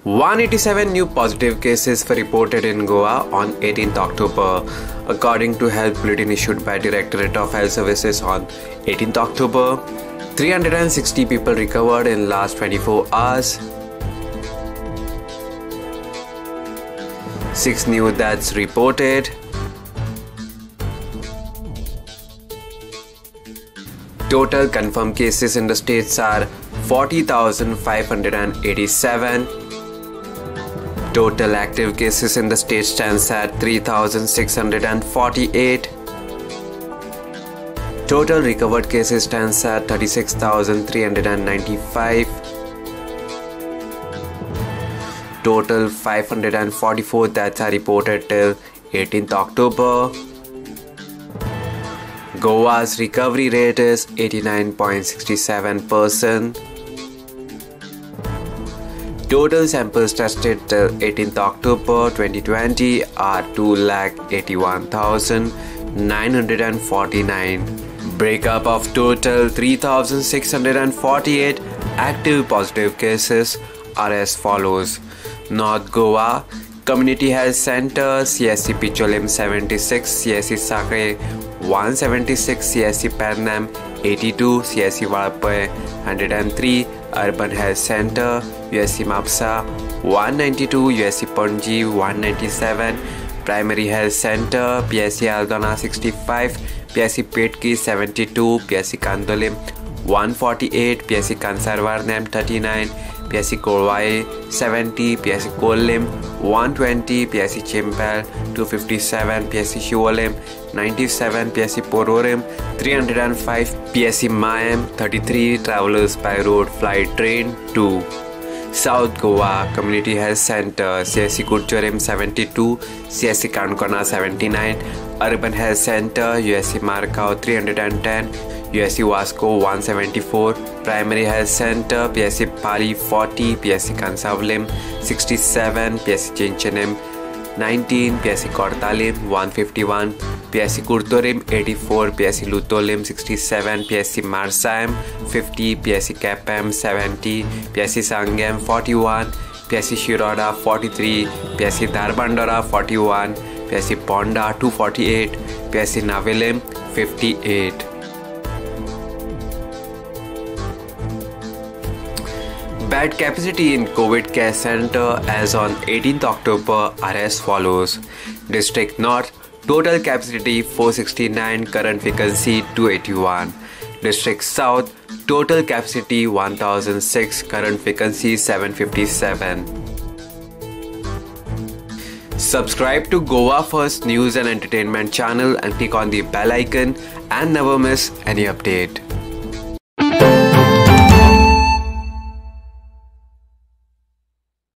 187 new positive cases were reported in Goa on 18th October, according to health bulletin issued by Directorate of Health Services on 18th October. 360 people recovered in last 24 hours. 6 new deaths reported. Total confirmed cases in the states are 40,587. Total active cases in the state stands at 3,648. Total recovered cases stands at 36,395. Total 544 deaths are reported till 18th October. Goa's recovery rate is 89.67%. Total samples tested till 18th October 2020 are 281,949. Breakup of total 3,648 active positive cases are as follows. North Goa Community Health Center CSC Picholim 76, CSC Sakre 176, CSC Pernam 82, CSC Valapay 103, Urban Health Center USC Mapsa 192, USC Panji 197, Primary Health Center PSC Aldona 65, PSC Petki 72, PSC Kandolim 148, PSC Kansarvarnam 39, PSC Korwai 70, PSC Kolim 120, PSC Chimpel 257, PSC Shuolim 97, PSC Pororim 305, PSC Mayam 33, Travelers by Road Flight Train 2. South Goa Community Health Center CSC Gurjaram 72, CSC Kankona 79, Urban Health Center USC Markau 310, USC Vasco 174, Primary Health Center PSC Pali 40, PSC Kansavlim 67, PSC Chinchanim 19, PSC Kortalim 151, PSC Kurtorim 84, PSC Lutolim 67, PSC Marsayam 50, PSC Kapam 70, PSC Sangam 41, PSC Shiroda 43, PSC Darbandara 41, PSC Ponda 248, PSC Navilim 58. Bed capacity in COVID care center as on 18th October are as follows. District North total capacity 469, current vacancy 281. District South total capacity 1006, current vacancy 757. Subscribe to Goa First News and Entertainment channel and click on the bell icon and never miss any update.